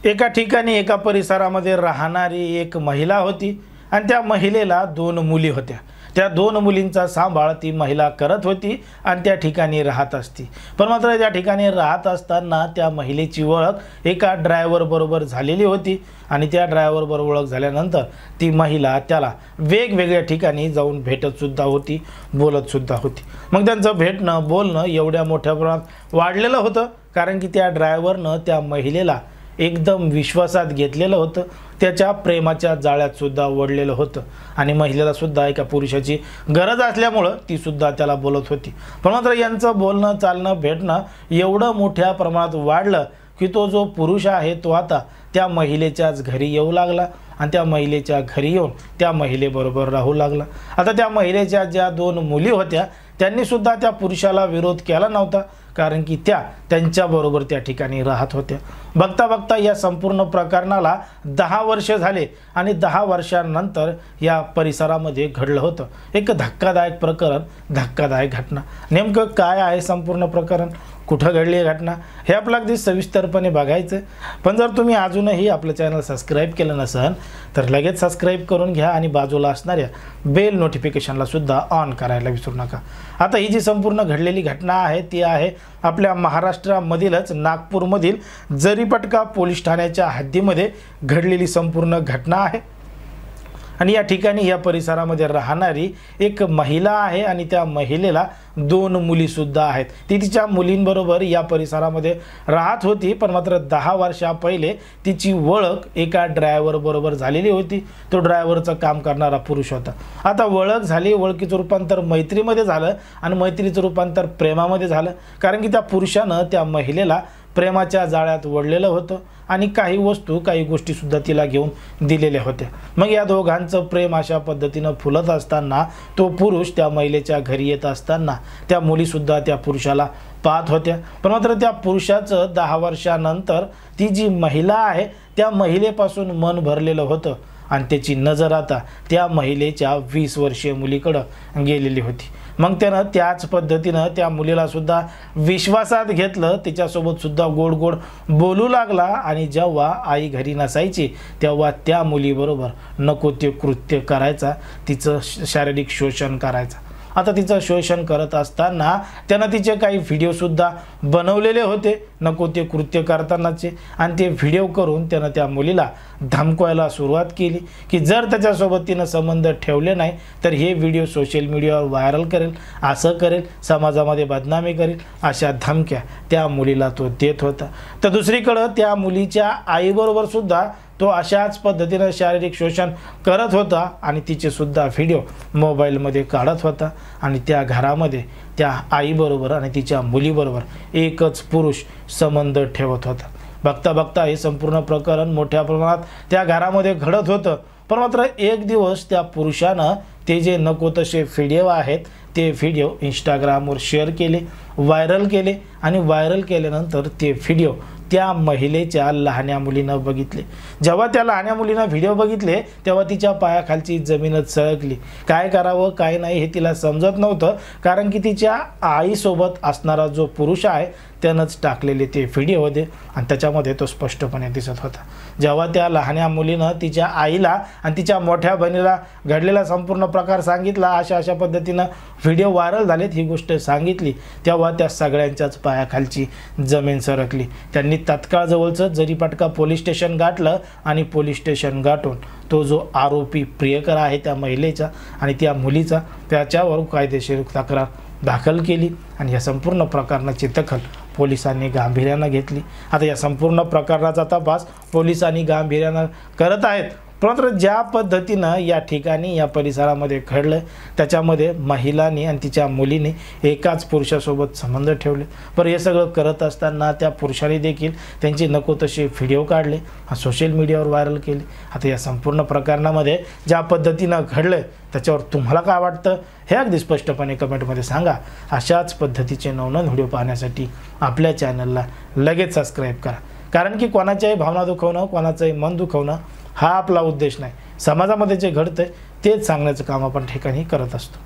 एका ठिकाणी एका परिसरामध्ये राहणारी एक महिला होती आणि त्या महिलेला 2 मुली होत्या। त्या 2 मुलींचा सांभाळ ती महिला करत होती आणि त्या ठिकाणी राहत असती। पण मात्र त्या ठिकाणी राहत असताना त्या महिलेची ओळख एका ड्रायव्हर बरोबर झालेली होती आणि त्या ड्रायव्हर बरोबर ओळख झाल्यानंतर ती महिला त्याला वेगवेगळ्या ठिकाणी जाऊन भेटत सुद्धा होती, बोलत सुद्धा होती। मग त्यांचं भेटणं बोलणं एवढ्या मोठ्या प्रमाणात वाढलेलं होतं कारण की त्या ड्रायव्हरनं त्या महिलेला एकदम विश्वासात घेतलेलं होतं, त्याच्या प्रेमाच्या जाळ्यात सुद्धा ओढलेलं होतं आणि महिलेला सुद्धा एका पुरुषाची गरज असल्यामुळं ती सुद्धा त्याला बोलत होती। पण मात्र यांचं बोलणं चालणं भेटणं एवढं मोठ्या प्रमाणात वाढलं की तो जो पुरुष आहे तो आता त्या महिलेच्याच घरी येऊ लागला आणि त्या महिलेच्या घरी येऊन त्या महिलेबरोबर राहू लागला। आता त्या महिलेच्या ज्या 2 मुली होत्या त्यांनी सुद्धा त्या पुरुषाला विरोध केला नव्हता कारण की त्या त्यांच्याबरोबर त्या ठिकाणी राहत होत्या। बघता बघता या संपूर्ण प्रकरणाला 10 वर्ष झाले आणि 10 वर्षांनंतर या परिसरामध्ये घडलं होतं एक धक्कादायक प्रकरण, धक्कादायक घटना। नेमकं काय आहे संपूर्ण प्रकरण, कुठं घडली आहे घटना हे आपल्याला अगदी सविस्तरपणे बघायचं। पण जर तुम्ही अजूनही आपलं चॅनल सबस्क्राईब केलं नसेल तर लगेच सबस्क्राईब करून घ्या आणि बाजूला असणाऱ्या बेल नोटिफिकेशनला सुद्धा ऑन करायला विसरू नका। आता ही जी संपूर्ण घडलेली घटना आहे ती आहे आपल्या महाराष्ट्रामधीलच नागपूरमधील जरीपटका पोलीस ठाण्याच्या हद्दीमध्ये घडलेली संपूर्ण घटना आहे आणि या ठिकाणी या परिसरामध्ये राहणारी एक महिला आहे आणि त्या महिलेला 2 मुली सुद्धा आहेत। ती तिच्या मुलींबरोबर या परिसरामध्ये राहत होती पण मात्र 10 वर्षा पहिले तिची ओळख एका ड्रायव्हर बरोबर झालेली होती। तो ड्रायव्हरचं काम करणारा पुरुष होता। आता ओळख झाली, ओळखीचं रूपांतर मैत्रीमध्ये झालं आणि मैत्रीचं रूपांतर प्रेमामध्ये झालं कारण की त्या पुरुषानं त्या महिलेला प्रेमाच्या जाळ्यात ओढलेलं होतं आणि काही वस्तू काही गोष्टी सुद्धा तिला घेऊन दिलेल्या होत्या। मग या दोघांचं प्रेम अशा पद्धतीनं फुलत असताना तो पुरुष त्या महिलेच्या घरी येत असताना त्या मुली सुद्धा त्या पुरुषाला पाहत होत्या। पण मात्र त्या पुरुषाचं 10 वर्षानंतर ती जी महिला आहे त्या महिलेपासून मन भरलेलं होतं आणि त्याची नजर आता त्या महिलेच्या 20 वर्षीय मुलीकडे गेलेली होती। मग त्यानं त्याच पद्धतीनं त्या मुलीला सुद्धा विश्वासात घेतलं, तिच्यासोबत सुद्धा गोड गोड बोलू लागला आणि जेव्हा आई घरी नसायची तेव्हा त्या मुलीबरोबर नको ते कृत्य करायचा, तिचं शारीरिक शोषण करायचा। आता तिचं शोषण करत असताना त्यानं तिचे काही व्हिडिओ सुद्धा बनवलेले होते नको ते कृत्य करतानाचे आणि ते व्हिडिओ करून त्यानं त्या मुलीला धमकवायला सुरुवात केली की जर त्याच्यासोबत तिनं संबंध ठेवले नाही तर हे व्हिडिओ सोशल मीडियावर व्हायरल करेल, असं करेल, समाजामध्ये बदनामी करेल, अशा धमक्या त्या मुलीला तो देत होता। तर दुसरीकडे त्या मुलीच्या आईबरोबर सुद्धा तो अशाच पद्धतीनं शारीरिक शोषण करत होता आणि तिचे सुद्धा व्हिडिओ मोबाईलमध्ये काढत होता आणि त्या घरामध्ये त्या आईबरोबर आणि तिच्या मुलीबरोबर एकच पुरुष संबंध ठेवत होता। बघता बघता हे संपूर्ण प्रकरण मोठ्या प्रमाणात त्या घरामध्ये घडत होतं। पण मात्र एक दिवस त्या पुरुषानं ते जे नको तसे व्हिडिओ आहेत ते व्हिडिओ इंस्टाग्रामवर शेअर केले, व्हायरल केले आणि व्हायरल केल्यानंतर ते व्हिडिओ त्या महिलेच्या लहान्या मुलीनं बघितले। जेव्हा त्या लहान्या मुलीनं व्हिडिओ बघितले तेव्हा तिच्या पायाखालची जमीनच सरकली। काय करावं काय नाही हे तिला समजत नव्हतं कारण की तिच्या आईसोबत असणारा जो पुरुष आहे त्यानंच टाकलेले ते व्हिडिओ होते आणि त्याच्यामध्ये तो स्पष्टपणे दिसत होता। जेव्हा त्या लहान्या मुलीनं तिच्या आईला आणि तिच्या मोठ्या बहिणीला घडलेला संपूर्ण प्रकार सांगितला, अशा पद्धतीनं व्हिडिओ व्हायरल झालेत ही गोष्ट सांगितली, तेव्हा त्या सगळ्यांच्याच पायाखालची जमीन सरकली। त्यांनी तत्काळ जवळचं जरीपटका पोलीस स्टेशन गाठलं आणि पोलीस स्टेशन गाठून तो जो आरोपी प्रियकर आहे त्या महिलेचा आणि त्या मुलीचा त्याच्यावर कायदेशीर तक्रार दाखल केली आणि या संपूर्ण प्रकरणाची दखल पोलिसांनी गांभीर्यानं घेतली। आता या संपूर्ण प्रकरणाचा तपास पोलिसांनी गांभीर्यानं करत आहेत। परंतु ज्या पद्धतीनं या ठिकाणी या परिसरामध्ये घडलं त्याच्यामध्ये महिलांनी आणि तिच्या मुलीने एकाच पुरुषासोबत संबंध ठेवले। पण हे सगळं करत असताना त्या पुरुषाने देखील त्यांचे नको तसे व्हिडिओ काढले, सोशल मीडियावर व्हायरल केले। आता या संपूर्ण प्रकरणामध्ये ज्या पद्धतीनं घडलं त्याच्यावर तुम्हाला काय वाटतं हे अगदी स्पष्टपणे कमेंटमध्ये सांगा। अशाच पद्धतीचे नवनवीन व्हिडिओ पाहण्यासाठी आपल्या चॅनलला लगेच सबस्क्राईब करा कारण की कोणाच्याही भावना दुखवणं, कोणाचंही मन दुखवणं हा आपला उद्देश नाही। समाजामध्ये जे घडतंय तेच सांगण्याचं काम आपण ठिकाणी करत असतो।